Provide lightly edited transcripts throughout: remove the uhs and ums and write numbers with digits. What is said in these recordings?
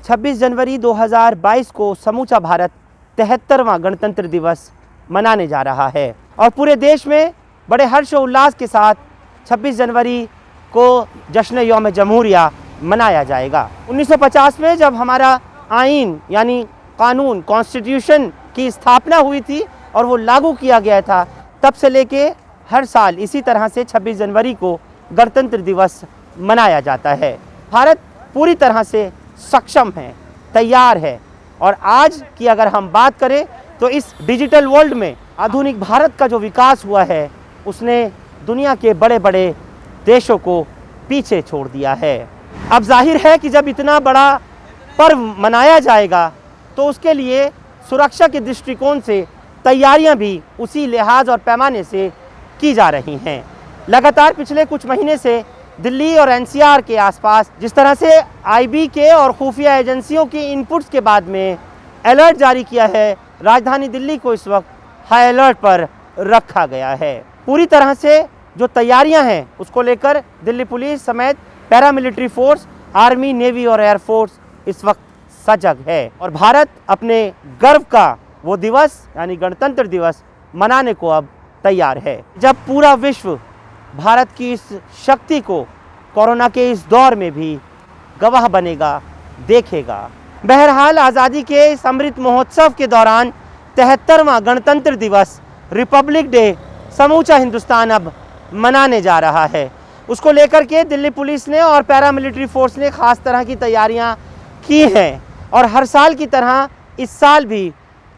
26 जनवरी 2022 को समूचा भारत 73वां गणतंत्र दिवस मनाने जा रहा है और पूरे देश में बड़े हर्ष और उल्लास के साथ 26 जनवरी को जश्न यौम जमहूरिया मनाया जाएगा। 1950 में जब हमारा आइन यानी कानून कॉन्स्टिट्यूशन की स्थापना हुई थी और वो लागू किया गया था, तब से लेके हर साल इसी तरह से 26 जनवरी को गणतंत्र दिवस मनाया जाता है। भारत पूरी तरह से सक्षम है, तैयार है और आज की अगर हम बात करें तो इस डिजिटल वर्ल्ड में आधुनिक भारत का जो विकास हुआ है उसने दुनिया के बड़े बड़े देशों को पीछे छोड़ दिया है। अब जाहिर है कि जब इतना बड़ा पर्व मनाया जाएगा तो उसके लिए सुरक्षा के दृष्टिकोण से तैयारियां भी उसी लिहाज और पैमाने से की जा रही हैं। लगातार पिछले कुछ महीने से दिल्ली और एनसीआर के आसपास जिस तरह से आईबी के और खुफिया एजेंसियों की इनपुट्स के बाद में अलर्ट जारी किया है, राजधानी दिल्ली को इस वक्त हाई अलर्ट पर रखा गया है। पूरी तरह से जो तैयारियां हैं उसको लेकर दिल्ली पुलिस समेत पैरामिलिट्री फोर्स, आर्मी, नेवी और एयरफोर्स इस वक्त सजग है और भारत अपने गर्व का वो दिवस यानी गणतंत्र दिवस मनाने को अब तैयार है। जब पूरा विश्व भारत की इस शक्ति को कोरोना के इस दौर में भी गवाह बनेगा, देखेगा। बहरहाल आज़ादी के इस अमृत महोत्सव के दौरान 73वां गणतंत्र दिवस रिपब्लिक डे समूचा हिंदुस्तान अब मनाने जा रहा है। उसको लेकर के दिल्ली पुलिस ने और पैरामिलिट्री फोर्स ने ख़ास तरह की तैयारियां की हैं और हर साल की तरह इस साल भी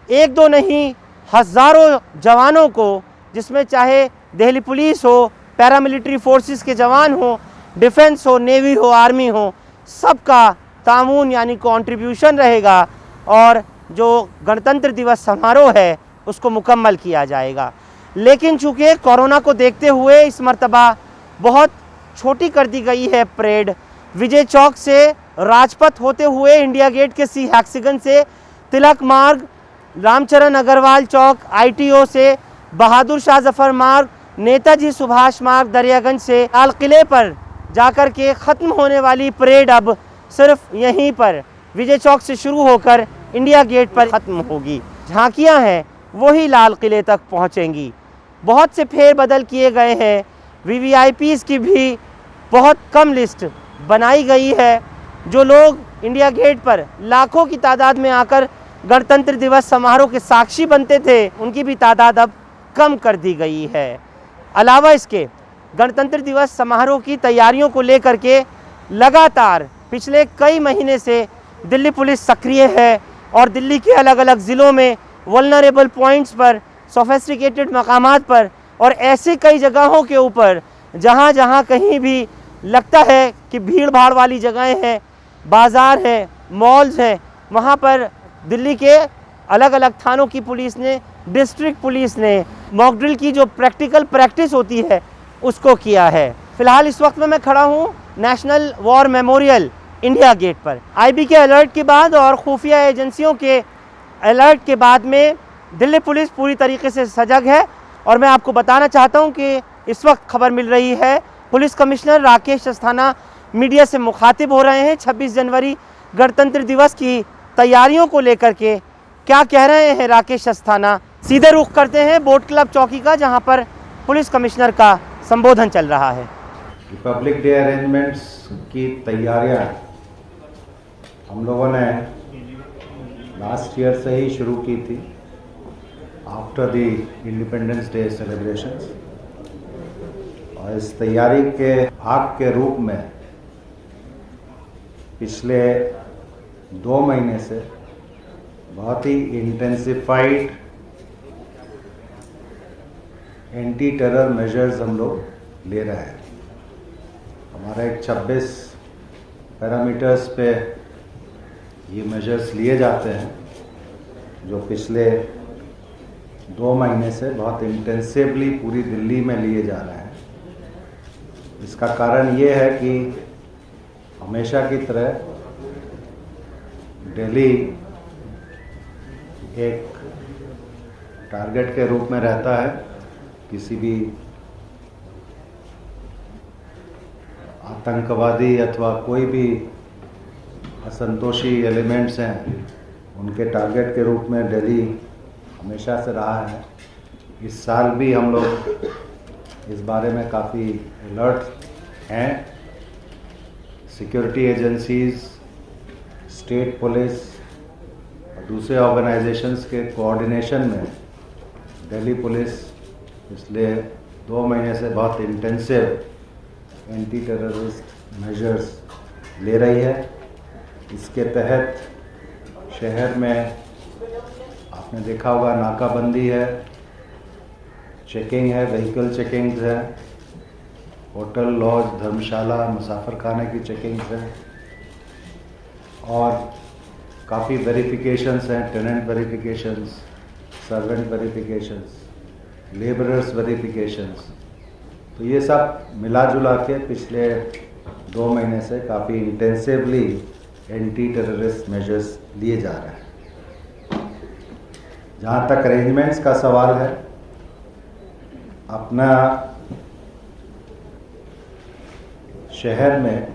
एक दो नहीं हज़ारों जवानों को, जिसमें चाहे दिल्ली पुलिस हो, पैरामिलिट्री फोर्सेस के जवान हो, डिफेंस हो, नेवी हो, आर्मी हो, सबका तामुन यानी कंट्रीब्यूशन रहेगा और जो गणतंत्र दिवस समारोह है उसको मुकम्मल किया जाएगा। लेकिन चूँकि कोरोना को देखते हुए इस मर्तबा बहुत छोटी कर दी गई है परेड। विजय चौक से राजपथ होते हुए इंडिया गेट के सी हेक्सागन से तिलक मार्ग, रामचरण अग्रवाल चौक, ITO से बहादुर शाह जफर मार्ग, नेताजी सुभाष मार्ग, दरियागंज से लाल किले पर जाकर के ख़त्म होने वाली परेड अब सिर्फ यहीं पर विजय चौक से शुरू होकर इंडिया गेट पर ख़त्म होगी। झांकियां हैं वही लाल किले तक पहुंचेंगी। बहुत से फेरबदल किए गए हैं। VVIPs की भी बहुत कम लिस्ट बनाई गई है। जो लोग इंडिया गेट पर लाखों की तादाद में आकर गणतंत्र दिवस समारोह के साक्षी बनते थे, उनकी भी तादाद अब कम कर दी गई है। अलावा इसके गणतंत्र दिवस समारोह की तैयारियों को लेकर के लगातार पिछले कई महीने से दिल्ली पुलिस सक्रिय है और दिल्ली के अलग अलग ज़िलों में वल्नरेबल पॉइंट्स पर, सोफिस्टिकेटेड मकामात पर और ऐसे कई जगहों के ऊपर जहाँ जहाँ कहीं भी लगता है कि भीड़ भाड़ वाली जगहें हैं, बाज़ार हैं, मॉल्स हैं, वहाँ पर दिल्ली के अलग अलग थानों की पुलिस ने, डिस्ट्रिक्ट पुलिस ने मॉक ड्रिल की जो प्रैक्टिकल प्रैक्टिस होती है उसको किया है। फ़िलहाल इस वक्त में मैं खड़ा हूँ national war memorial India gate पर। IB के अलर्ट के बाद और खुफिया एजेंसियों के अलर्ट के बाद में दिल्ली पुलिस पूरी तरीके से सजग है और मैं आपको बताना चाहता हूं कि इस वक्त खबर मिल रही है police commissioner Rakesh Asthana media से मुखातिब हो रहे हैं। 26 जनवरी गणतंत्र दिवस की तैयारियों को लेकर के क्या कह रहे हैं राकेश अस्थाना, सीधे रुख करते हैं बोट क्लब चौकी का, जहां पर पुलिस कमिश्नर का संबोधन चल रहा है। रिपब्लिक डे अरेंजमेंट्स की तैयारियां हम लोगों ने लास्ट ईयर से ही शुरू की थी after the independence day celebrations और इस तैयारी के भाग के रूप में पिछले 2 महीने से बहुत ही इंटेंसिफाइड एंटी टेरर मेजर्स हम लोग ले रहे हैं। हमारा एक 26 पैरामीटर्स पे ये मेजर्स लिए जाते हैं जो पिछले 2 महीने से बहुत इंटेंसिवली पूरी दिल्ली में लिए जा रहे हैं। इसका कारण ये है कि हमेशा की तरह दिल्ली एक टारगेट के रूप में रहता है किसी भी आतंकवादी अथवा कोई भी असंतोषी एलिमेंट्स हैं उनके टारगेट के रूप में दिल्ली हमेशा से रहा है। इस साल भी हम लोग इस बारे में काफ़ी अलर्ट हैं। सिक्योरिटी एजेंसीज, स्टेट पुलिस और दूसरे ऑर्गेनाइजेशंस के कोऑर्डिनेशन में दिल्ली पुलिस पिछले 2 महीने से बहुत इंटेंसिव एंटी टेररिस्ट मेजर्स ले रही है। इसके तहत शहर में आपने देखा होगा नाकाबंदी है, चेकिंग है, व्हीकल चेकिंग्स है, होटल, लॉज, धर्मशाला, मुसाफिर खाने की चेकिंग्स हैं और काफ़ी वेरिफिकेशंस हैं, tenant verifications, servant verifications, labourers verifications. तो ये सब मिला जुला के पिछले 2 महीने से काफ़ी इंटेंसिवली एंटी टेररिस्ट मेजर्स लिए जा रहे हैं। जहाँ तक अरेंजमेंट्स का सवाल है, अपना शहर में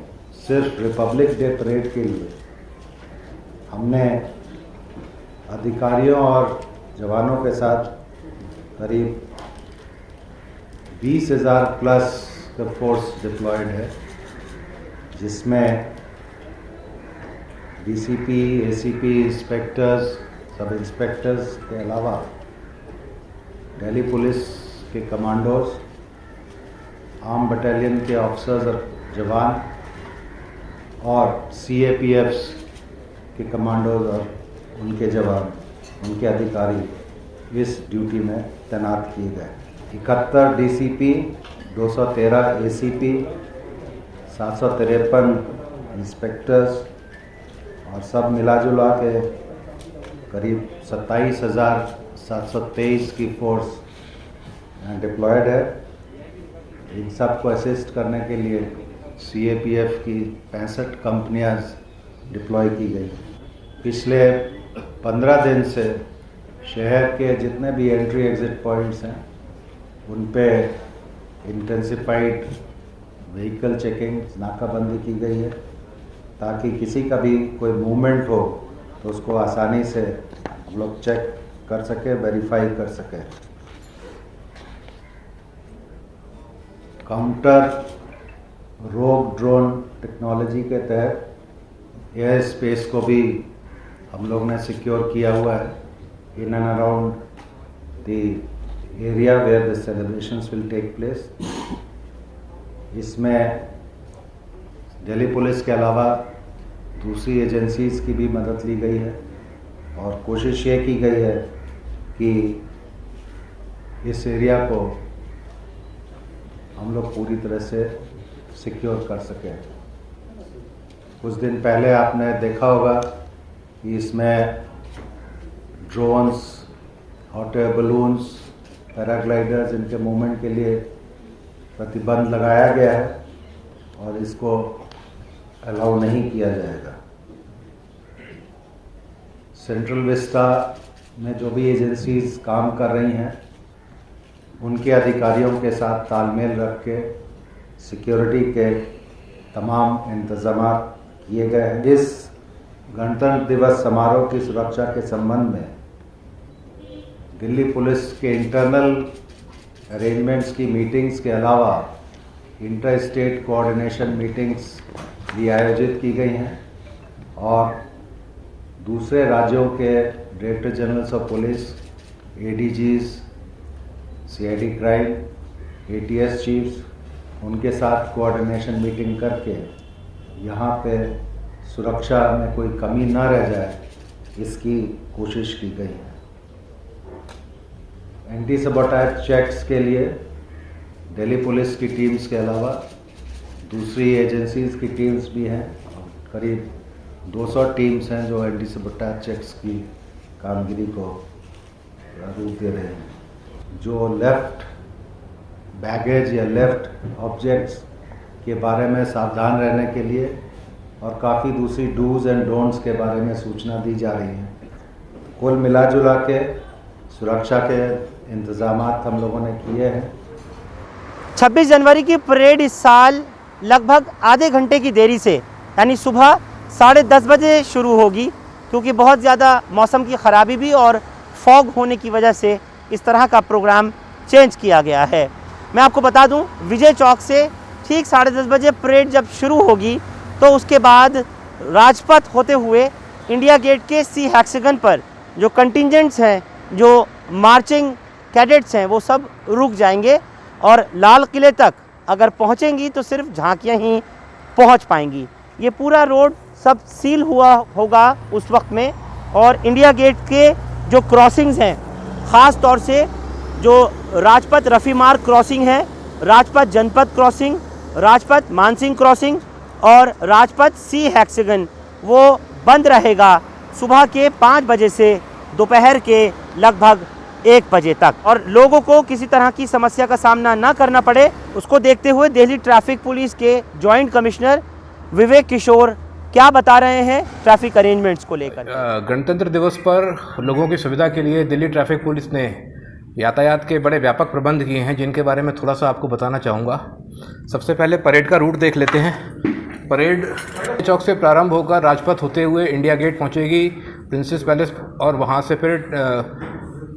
सिर्फ रिपब्लिक डे परेड के लिए हमने अधिकारियों और जवानों के साथ करीब 20,000 प्लस का फोर्स डिप्लॉयड है, जिसमें डीसीपी, एसीपी, इंस्पेक्टर्स, सब इंस्पेक्टर्स के अलावा दिल्ली पुलिस के कमांडोज, आर्म बटालियन के ऑफिसर्स और जवान और CAPFs के कमांडोज और उनके जवान, उनके अधिकारी इस ड्यूटी में तैनात किए गए। 71 DCP, 213 ACP, 753 इंस्पेक्टर्स और सब मिला जुला के करीब 27,723 की फोर्स यहाँ डिप्लॉयड है। इन सब को असिस्ट करने के लिए CAPF की 65 कंपनियां डिप्लॉय की गई। पिछले 15 दिन से शहर के जितने भी एंट्री एग्जिट पॉइंट्स हैं उन पे इंटेंसिफाइड व्हीकल चेकिंग, नाकाबंदी की गई है, ताकि किसी का भी कोई मूवमेंट हो तो उसको आसानी से हम लोग चेक कर सके, वेरीफाई कर सके। काउंटर रोग ड्रोन टेक्नोलॉजी के तहत एयर स्पेस को भी हम लोग ने सिक्योर किया हुआ है in and around the area where the celebrations will take place. इसमें दिल्ली पुलिस के अलावा दूसरी एजेंसीज की भी मदद ली गई है और कोशिश ये की गई है कि इस एरिया को हम लोग पूरी तरह से सिक्योर कर सकें। कुछ दिन पहले आपने देखा होगा कि इसमें drones, hot air balloons, paragliders, इनके मूवमेंट के लिए प्रतिबंध लगाया गया है और इसको अलाउ नहीं किया जाएगा। सेंट्रल विस्टा में जो भी एजेंसीज काम कर रही हैं उनके अधिकारियों के साथ तालमेल रख के सिक्योरिटी के तमाम इंतजाम किए गए हैं। इस गणतंत्र दिवस समारोह की सुरक्षा के संबंध में दिल्ली पुलिस के इंटरनल अरेंजमेंट्स की मीटिंग्स के अलावा इंटर स्टेट कोऑर्डिनेशन मीटिंग्स भी आयोजित की गई हैं और दूसरे राज्यों के director generals of police, ADGs, CID crime, ATS chiefs, उनके साथ कोऑर्डिनेशन मीटिंग करके यहाँ पे सुरक्षा में कोई कमी ना रह जाए, इसकी कोशिश की गई है। एंटी सबोटाज चेक्स के लिए दिल्ली पुलिस की टीम्स के अलावा दूसरी एजेंसीज की टीम्स भी हैं। करीब 200 टीम्स हैं जो एंटी सबोटाज चेक्स की कामगिरी को रूप दे रहे हैं। जो लेफ्ट बैगेज या लेफ्ट ऑब्जेक्ट्स के बारे में सावधान रहने के लिए और काफ़ी दूसरी डूज एंड डोंट्स के बारे में सूचना दी जा रही है। कुल मिला जुला के सुरक्षा के इंतजाम हम लोगों ने किए हैं। 26 जनवरी की परेड इस साल लगभग आधे घंटे की देरी से यानी सुबह 10:30 बजे शुरू होगी, क्योंकि बहुत ज़्यादा मौसम की ख़राबी भी और फॉग होने की वजह से इस तरह का प्रोग्राम चेंज किया गया है। मैं आपको बता दूं, विजय चौक से ठीक 10:30 बजे परेड जब शुरू होगी तो उसके बाद राजपथ होते हुए इंडिया गेट के सी हेक्सागन पर जो कंटिंजेंट्स हैं, जो मार्चिंग कैडेट्स हैं, वो सब रुक जाएंगे और लाल किले तक अगर पहुंचेंगी तो सिर्फ झांकियां ही पहुंच पाएंगी। ये पूरा रोड सब सील हुआ होगा उस वक्त में, और इंडिया गेट के जो क्रॉसिंग्स हैं, ख़ास तौर से जो राजपथ रफ़ी मार्ग क्रॉसिंग है, राजपथ जनपद क्रॉसिंग, राजपथ मानसिंह क्रॉसिंग और राजपथ सी हेक्सागन, वो बंद रहेगा सुबह के 5 बजे से दोपहर के लगभग 1 बजे तक। और लोगों को किसी तरह की समस्या का सामना ना करना पड़े, उसको देखते हुए दिल्ली ट्रैफिक पुलिस के जॉइंट कमिश्नर विवेक किशोर क्या बता रहे हैं ट्रैफिक अरेंजमेंट्स को लेकर। गणतंत्र दिवस पर लोगों की सुविधा के लिए दिल्ली ट्रैफिक पुलिस ने यातायात के बड़े व्यापक प्रबंध किए हैं, जिनके बारे में थोड़ा सा आपको बताना चाहूँगा। सबसे पहले परेड का रूट देख लेते हैं। परेड चौक से प्रारंभ होकर राजपथ होते हुए इंडिया गेट पहुँचेगी, प्रिंसेस पैलेस, और वहाँ से फिर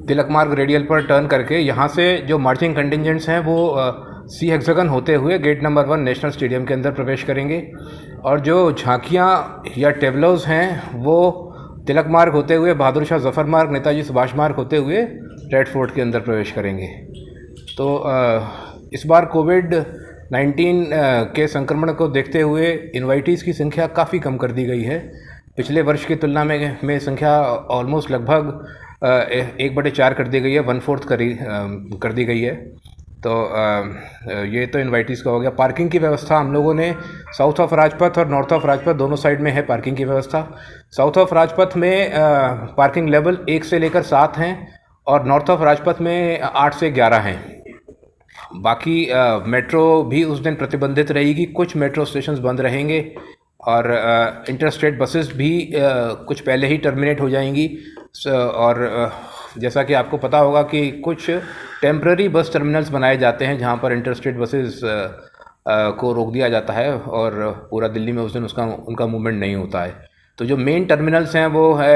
तिलक मार्ग रेडियल पर टर्न करके यहाँ से जो मार्चिंग कंटिंजेंट्स हैं वो सी हेक्सागन होते हुए गेट नंबर 1 नेशनल स्टेडियम के अंदर प्रवेश करेंगे, और जो झांकियाँ या टेबलोज हैं वो तिलक मार्ग होते हुए बहादुर शाह जफ़र मार्ग, नेताजी सुभाष मार्ग होते हुए रेड फोर्ट के अंदर प्रवेश करेंगे। तो इस बार कोविड-19 के संक्रमण को देखते हुए इनवाइटीज़ की संख्या काफ़ी कम कर दी गई है। पिछले वर्ष की तुलना में संख्या ऑलमोस्ट लगभग 1/4 कर दी गई है, 1/4 कर दी गई है। तो ये तो इनवाइटीज़ का हो गया। पार्किंग की व्यवस्था हम लोगों ने साउथ ऑफ राजपथ और नॉर्थ ऑफ राजपथ दोनों साइड में है पार्किंग की व्यवस्था। साउथ ऑफ राजपथ में पार्किंग लेवल 1 से लेकर 7 हैं और नॉर्थ ऑफ राजपथ में 8 से 11 हैं। बाकी मेट्रो भी उस दिन प्रतिबंधित रहेगी, कुछ मेट्रो स्टेशंस बंद रहेंगे और इंटरस्टेट बसेस भी कुछ पहले ही टर्मिनेट हो जाएंगी। और जैसा कि आपको पता होगा कि कुछ टेम्पररी बस टर्मिनल्स बनाए जाते हैं जहां पर इंटरस्टेट बसेस को रोक दिया जाता है और पूरा दिल्ली में उस दिन उनका मूवमेंट नहीं होता है। तो जो मेन टर्मिनल्स हैं वो है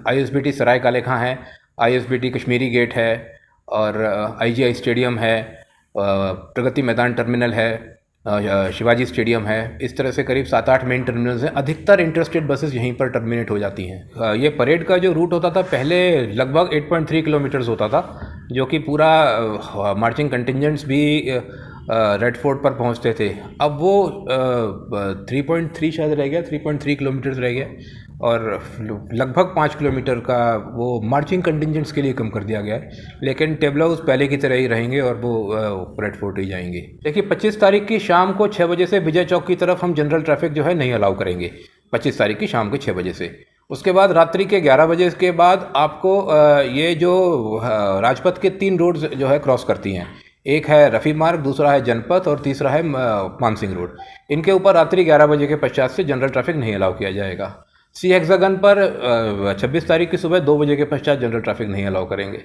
ISBT सराय काले खां है, ISBT कश्मीरी गेट है और IGI स्टेडियम है, प्रगति मैदान टर्मिनल है, शिवाजी स्टेडियम है। इस तरह से करीब 7-8 मेन टर्मिनल्स हैं। अधिकतर इंटरस्टेट बसेस यहीं पर टर्मिनेट हो जाती हैं। ये परेड का जो रूट होता था पहले लगभग 8.3 किलोमीटर्स होता था, जो कि पूरा मार्चिंग कंटिंजेंट्स भी रेड फोर्ट पर पहुंचते थे। अब वो 3.3 शायद रह गया, 3.3 किलोमीटर्स रह गया और लगभग 5 किलोमीटर का वो मार्चिंग कंटिंजेंट्स के लिए कम कर दिया गया है। लेकिन टेबलोज पहले की तरह ही रहेंगे और वो रेड फोर्ट ही जाएंगे। देखिए 25 तारीख की शाम को 6 बजे से विजय चौक की तरफ हम जनरल ट्रैफिक जो है नहीं अलाउ करेंगे, 25 तारीख की शाम के 6 बजे से। उसके बाद रात्रि के 11 बजे के बाद आपको ये जो राजपथ के 3 रोड्स जो है क्रॉस करती हैं, एक है रफ़ी मार्ग, दूसरा है जनपथ और तीसरा है मानसिंह रोड। इनके ऊपर रात्रि 11 बजे के पश्चात से जनरल ट्रैफिक नहीं अलाउ किया जाएगा। सी हेक्सागन पर 26 तारीख की सुबह 2 बजे के पश्चात जनरल ट्रैफिक नहीं अलाउ करेंगे।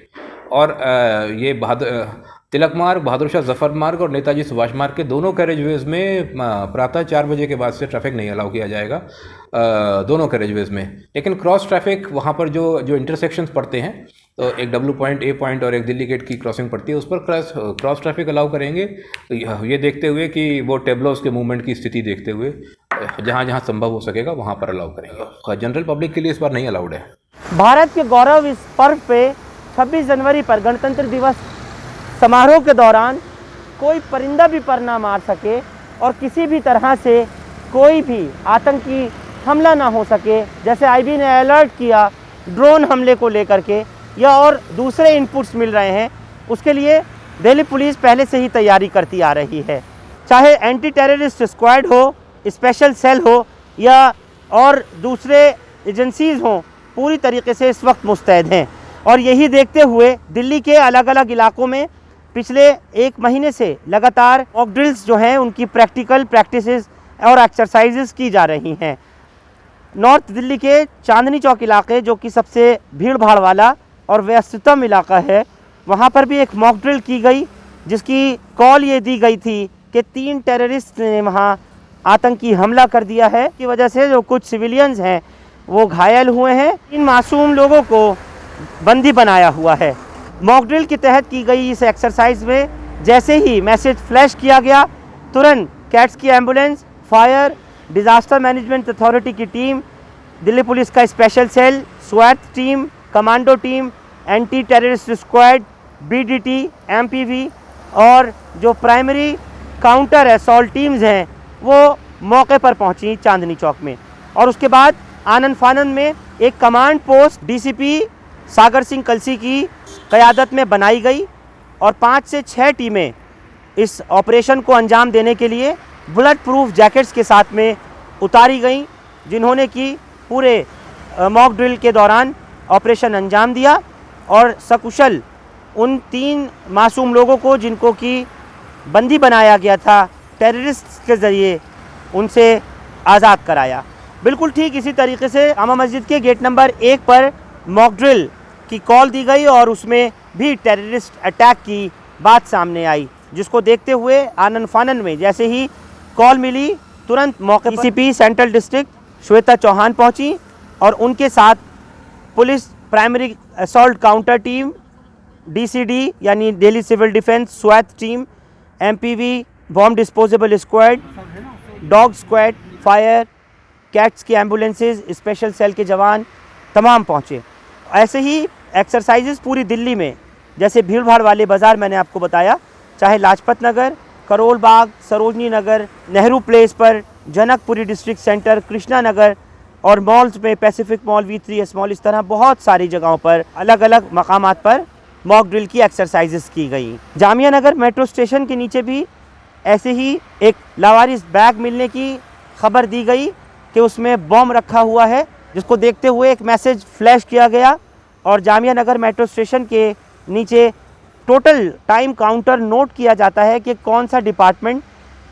और ये तिलक मार्ग, बहादुर शाह जफ़र मार्ग और नेताजी सुभाष मार्ग के दोनों कैरेजवेज़ में प्रातः 4 बजे के बाद से ट्रैफिक नहीं अलाउ किया जाएगा, दोनों कैरेजवेज़ में। लेकिन क्रॉस ट्रैफिक वहाँ पर जो इंटरसेक्शंस पड़ते हैं, तो एक W पॉइंट, A पॉइंट और एक दिल्ली गेट की क्रॉसिंग पड़ती है, उस पर क्रॉस ट्रैफिक अलाउ करेंगे। तो ये देखते हुए कि वो टेबलोज के मूवमेंट की स्थिति देखते हुए जहाँ जहाँ संभव हो सकेगा वहाँ पर अलाउ करेंगे। जनरल पब्लिक के लिए इस बार नहीं अलाउड है। भारत के गौरव इस पर्व पे 26 जनवरी पर गणतंत्र दिवस समारोह के दौरान कोई परिंदा भी पर ना मार सके और किसी भी तरह से कोई भी आतंकी हमला ना हो सके, जैसे IB ने अलर्ट किया ड्रोन हमले को लेकर के, या और दूसरे इनपुट्स मिल रहे हैं, उसके लिए दिल्ली पुलिस पहले से ही तैयारी करती आ रही है। चाहे एंटी टेररिस्ट स्क्वाड हो, स्पेशल सेल हो या और दूसरे एजेंसीज़ हों, पूरी तरीके से इस वक्त मुस्तैद हैं। और यही देखते हुए दिल्ली के अलग अलग इलाकों में पिछले 1 महीने से लगातार मॉक ड्रिल्स जो हैं उनकी प्रैक्टिसेस और एक्सरसाइजेस की जा रही हैं। नॉर्थ दिल्ली के चांदनी चौक इलाके, जो कि सबसे भीड़ भाड़ वाला और व्यस्ततम इलाका है, वहाँ पर भी एक मॉक ड्रिल की गई, जिसकी कॉल ये दी गई थी कि 3 टेररिस्ट ने वहाँ आतंकी हमला कर दिया है की वजह से जो कुछ सिविलियंस हैं वो घायल हुए हैं। इन मासूम लोगों को बंदी बनाया हुआ है। मॉक ड्रिल के तहत की गई इस एक्सरसाइज में जैसे ही मैसेज फ्लैश किया गया, तुरंत कैट्स की ambulance, fire, disaster management authority की टीम, दिल्ली पुलिस का स्पेशल सेल, स्वैट team, commando team, anti terrorist squad, BDT, MPV और जो प्राइमरी काउंटर असॉल्ट टीम्स हैं वो मौके पर पहुंची चांदनी चौक में। और उसके बाद आनन फानन में एक command post DCP Sagar Singh कलसी की क़यादत में बनाई गई और 5 से 6 टीमें इस ऑपरेशन को अंजाम देने के लिए बुलेट प्रूफ जैकेट्स के साथ में उतारी गईं, जिन्होंने कि पूरे मॉक ड्रिल के दौरान ऑपरेशन अंजाम दिया और सकुशल उन 3 मासूम लोगों को जिनको कि बंदी बनाया गया था टेररिस्ट के ज़रिए, उनसे आज़ाद कराया। बिल्कुल ठीक इसी तरीके से जामा मस्जिद के गेट नंबर 1 पर मॉक ड्रिल की कॉल दी गई और उसमें भी टेररिस्ट अटैक की बात सामने आई, जिसको देखते हुए आनन फानन में जैसे ही कॉल मिली तुरंत मौके पर DCP central district Shweta Chauhan पहुंची और उनके साथ police primary assault counter team, DCD यानी दिल्ली सिविल डिफेंस स्वैत team, MPV bomb disposable squad, dog squad, fire, CATS की एम्बुलेंसेज, स्पेशल सेल के जवान तमाम पहुँचे। ऐसे ही एक्सरसाइजेस पूरी दिल्ली में, जैसे भीड़ भाड़ वाले बाज़ार मैंने आपको बताया, चाहे लाजपत नगर, करोल बाग, सरोजनी नगर, नेहरू प्लेस पर, जनकपुरी डिस्ट्रिक्ट सेंटर, कृष्णा नगर और मॉल्स में पैसिफिक मॉल, V3S मॉल, इस तरह बहुत सारी जगहों पर अलग अलग मकामात पर मॉक ड्रिल की एक्सरसाइजेस की गई। जामिया नगर मेट्रो स्टेशन के नीचे भी ऐसे ही एक लावारिस बैग मिलने की खबर दी गई कि उसमें बॉम्ब रखा हुआ है, जिसको देखते हुए एक मैसेज फ्लैश किया गया और जामिया नगर मेट्रो स्टेशन के नीचे टोटल टाइम काउंटर नोट किया जाता है कि कौन सा डिपार्टमेंट,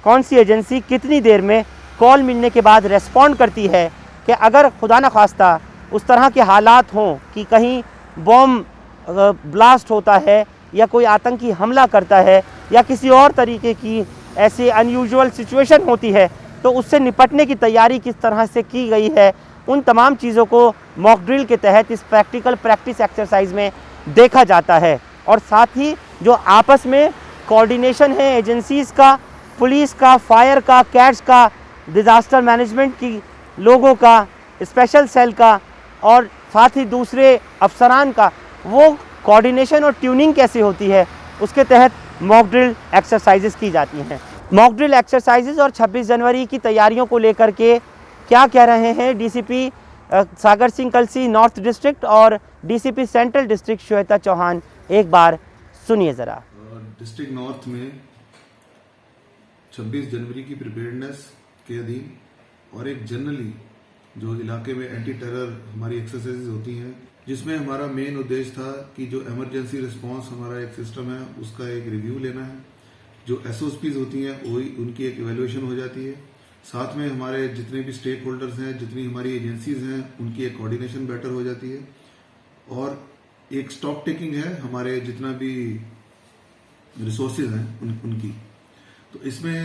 कौन सी एजेंसी कितनी देर में कॉल मिलने के बाद रेस्पॉन्ड करती है कि अगर खुदा न खास्ता उस तरह के हालात हों कि कहीं बॉम्ब ब्लास्ट होता है या कोई आतंकी हमला करता है या किसी और तरीके की ऐसी अनयूजुअल सिचुएशन होती है, तो उससे निपटने की तैयारी किस तरह से की गई है, उन तमाम चीज़ों को मॉक ड्रिल के तहत इस प्रैक्टिकल प्रैक्टिस एक्सरसाइज में देखा जाता है। और साथ ही जो आपस में कोऑर्डिनेशन है एजेंसीज़ का, पुलिस का, फायर का, कैट्स का, डिज़ास्टर मैनेजमेंट की लोगों का, स्पेशल सेल का और साथ ही दूसरे अफसरान का, वो कोऑर्डिनेशन और ट्यूनिंग कैसे होती है, उसके तहत मॉक ड्रिल एक्सरसाइजेस की जाती हैं। मॉक ड्रिल एक्सरसाइजेस और 26 जनवरी की तैयारियों को लेकर के क्या कह रहे हैं DCP Sagar Singh Kalsi north district और DCP central district Shweta Chauhan, एक बार सुनिए ज़रा। डिस्ट्रिक्ट नॉर्थ में 26 जनवरी की प्रिपेयर्डनेस के अधीन और एक जनरली जो इलाके में एंटी टेरर हमारी एक्सरसाइजेज होती हैं, जिसमें हमारा मेन उद्देश्य था कि जो इमरजेंसी रिस्पांस हमारा एक सिस्टम है उसका एक रिव्यू लेना है। जो एसओपीज होती हैं वही उनकी एक इवेल्युएशन हो जाती है। साथ में हमारे जितने भी स्टेक होल्डर्स हैं, जितनी हमारी एजेंसीज हैं, उनकी एक कोऑर्डिनेशन बेटर हो जाती है और एक स्टॉक टेकिंग है हमारे जितना भी रिसोर्सेज हैं उनकी। तो इसमें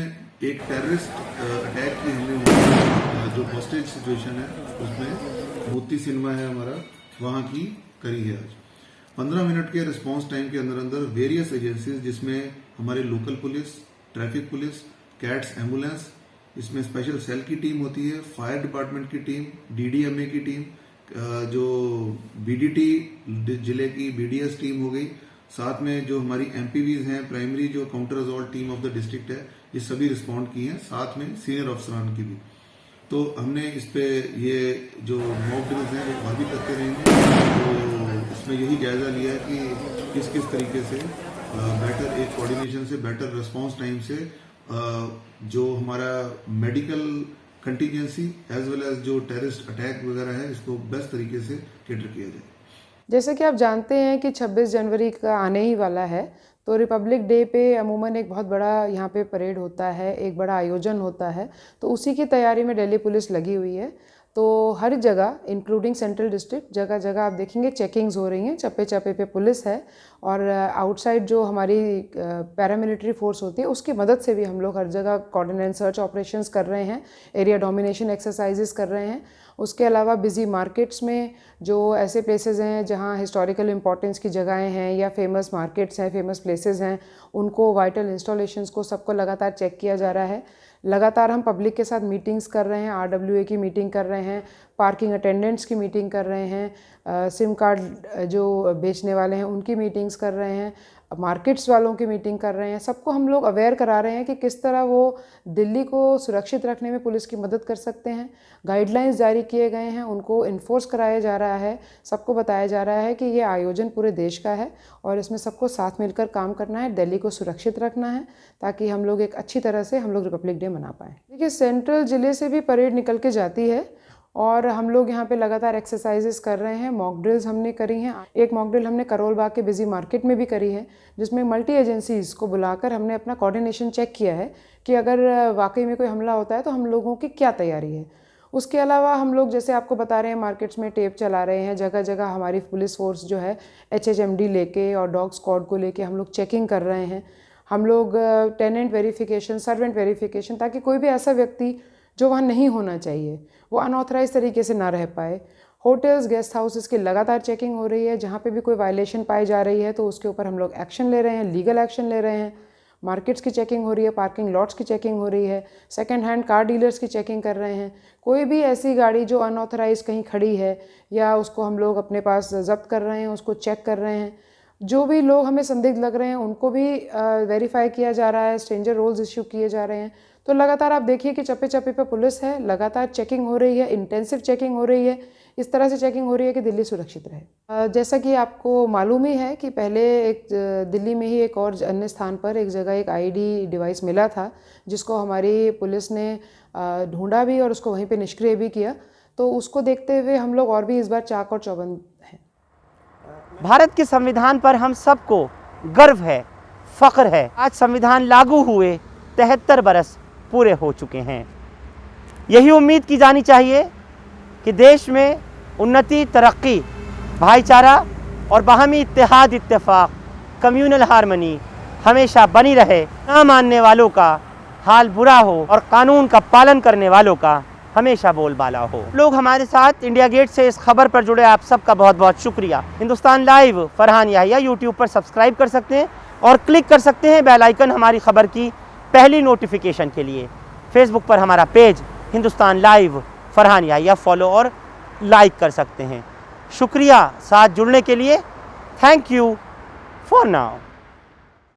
एक टेररिस्ट अटैक की हमने जो हॉस्टेज सिचुएशन है उसमें मोती सिनेमा है हमारा, वहाँ की करी है आज 15 मिनट के रिस्पांस टाइम के अंदर अंदर वेरियस एजेंसीज, जिसमें हमारे local police, traffic police, cats ambulance, इसमें स्पेशल सेल की टीम होती है, फायर डिपार्टमेंट की टीम, डीडीएमए की टीम, जो बीडीटी जिले की बीडीएस टीम हो गई, साथ में जो हमारी एमपीवीज हैं, प्राइमरी जो counter assault team of the district है, ये सभी रिस्पॉन्ड की हैं, साथ में सीनियर अफसरान की भी। तो हमने इस पे ये जो मॉक ड्रिल्स हैं वो और भी करते रहेंगे। तो इसमें यही जायजा लिया है कि किस किस तरीके से बेटर एक कोऑर्डिनेशन से, बेटर रिस्पांस टाइम से जो हमारा medical contingency as well as जो टेररिस्ट अटैक वगैरह है, इसको बेस्ट तरीके से कैटर किया जाए। जैसे कि आप जानते हैं कि 26 जनवरी का आने ही वाला है, तो रिपब्लिक डे पे अमूमन एक बहुत बड़ा यहाँ पे परेड होता है, एक बड़ा आयोजन होता है, तो उसी की तैयारी में दिल्ली पुलिस लगी हुई है। तो हर जगह इंक्लूडिंग सेंट्रल डिस्ट्रिक्ट, जगह जगह आप देखेंगे चेकिंग्स हो रही हैं, चप्पे चप्पे पे पुलिस है और आउटसाइड जो हमारी पैरामिलिट्री फोर्स होती है उसकी मदद से भी हम लोग हर जगह कॉर्डिनेट एंड सर्च ऑपरेशंस कर रहे हैं, एरिया डोमिनेशन एक्सरसाइजेस कर रहे हैं। उसके अलावा बिजी मार्केट्स में जो ऐसे प्लेसेस हैं जहां हिस्टोरिकल इंपॉर्टेंस की जगहें हैं या फेमस मार्केट्स हैं, फेमस प्लेसेस हैं, उनको वाइटल इंस्टॉलेशंस को सबको लगातार चेक किया जा रहा है। लगातार हम पब्लिक के साथ मीटिंग्स कर रहे हैं, RWA की मीटिंग कर रहे हैं, पार्किंग अटेंडेंट्स की मीटिंग कर रहे हैं, सिम कार्ड जो बेचने वाले हैं उनकी मीटिंग्स कर रहे हैं, मार्केट्स वालों की मीटिंग कर रहे हैं। सबको हम लोग अवेयर करा रहे हैं कि किस तरह वो दिल्ली को सुरक्षित रखने में पुलिस की मदद कर सकते हैं। गाइडलाइंस जारी किए गए हैं, उनको इन्फोर्स कराया जा रहा है। सबको बताया जा रहा है कि ये आयोजन पूरे देश का है और इसमें सबको साथ मिलकर काम करना है, दिल्ली को सुरक्षित रखना है, ताकि हम लोग एक अच्छी तरह से हम लोग रिपब्लिक डे मना पाएँ। देखिए, सेंट्रल ज़िले से भी परेड निकल के जाती है और हम लोग यहाँ पे लगातार एक्सरसाइजेस कर रहे हैं। मॉक ड्रिल्स हमने करी हैं। एक मॉक ड्रिल हमने करोल बाग के बिजी मार्केट में भी करी है, जिसमें मल्टी एजेंसीज़ को बुलाकर हमने अपना कोऑर्डिनेशन चेक किया है कि अगर वाकई में कोई हमला होता है तो हम लोगों की क्या तैयारी है। उसके अलावा हम लोग जैसे आपको बता रहे हैं मार्केट्स में टेप चला रहे हैं, जगह जगह हमारी पुलिस फोर्स जो है HHMD लेके और डॉग स्क्वाड को लेके हम लोग चेकिंग कर रहे हैं। हम लोग टेनेंट वेरिफिकेशन, सर्वेंट वेरिफिकेशन, ताकि कोई भी ऐसा व्यक्ति जो वहाँ नहीं होना चाहिए वो अनऑथराइज तरीके से ना रह पाए। होटल्स, गेस्ट हाउसेस की लगातार चेकिंग हो रही है। जहाँ पे भी कोई वायलेशन पाई जा रही है तो उसके ऊपर हम लोग एक्शन ले रहे हैं, लीगल एक्शन ले रहे हैं। मार्केट्स की चेकिंग हो रही है, पार्किंग लॉट्स की चेकिंग हो रही है, सेकंड हैंड कार डीलर्स की चेकिंग कर रहे हैं। कोई भी ऐसी गाड़ी जो अनऑथराइज कहीं खड़ी है या उसको हम लोग अपने पास जब्त कर रहे हैं, उसको चेक कर रहे हैं। जो भी लोग हमें संदिग्ध लग रहे हैं उनको भी वेरीफाई किया जा रहा है, स्ट्रेंजर रोल्स इश्यू किए जा रहे हैं। तो लगातार आप देखिए कि चप्पे चप्पे पे पुलिस है, लगातार चेकिंग हो रही है, इंटेंसिव चेकिंग हो रही है। इस तरह से चेकिंग हो रही है कि दिल्ली सुरक्षित रहे। जैसा कि आपको मालूम ही है कि पहले एक दिल्ली में ही एक और अन्य स्थान पर एक जगह एक IED डिवाइस मिला था, जिसको हमारी पुलिस ने ढूंढा भी और उसको वहीं पे निष्क्रिय भी किया। तो उसको देखते हुए हम लोग और भी इस बार चाक और चौबंद हैं। भारत के संविधान पर हम सबको गर्व है, फ़ख्र है। आज संविधान लागू हुए 73 बरस पूरे हो चुके हैं। यही उम्मीद की जानी चाहिए कि देश में उन्नति, तरक्की, भाईचारा और बाहमी इत्तेहाद, इत्तेफाक, कम्युनल हारमनी हमेशा बनी रहे। ना मानने वालों का हाल बुरा हो और कानून का पालन करने वालों का हमेशा बोलबाला हो। लोग हमारे साथ इंडिया गेट से इस खबर पर जुड़े, आप सबका बहुत बहुत शुक्रिया। हिंदुस्तान लाइव फरहान याहिया यूट्यूब पर सब्सक्राइब कर सकते हैं और क्लिक कर सकते हैं बेल आइकन हमारी खबर की पहली नोटिफिकेशन के लिए। फेसबुक पर हमारा page Hindustan live Farhan Yahiya follow और लाइक कर सकते हैं। शुक्रिया साथ जुड़ने के लिए। Thank you for now.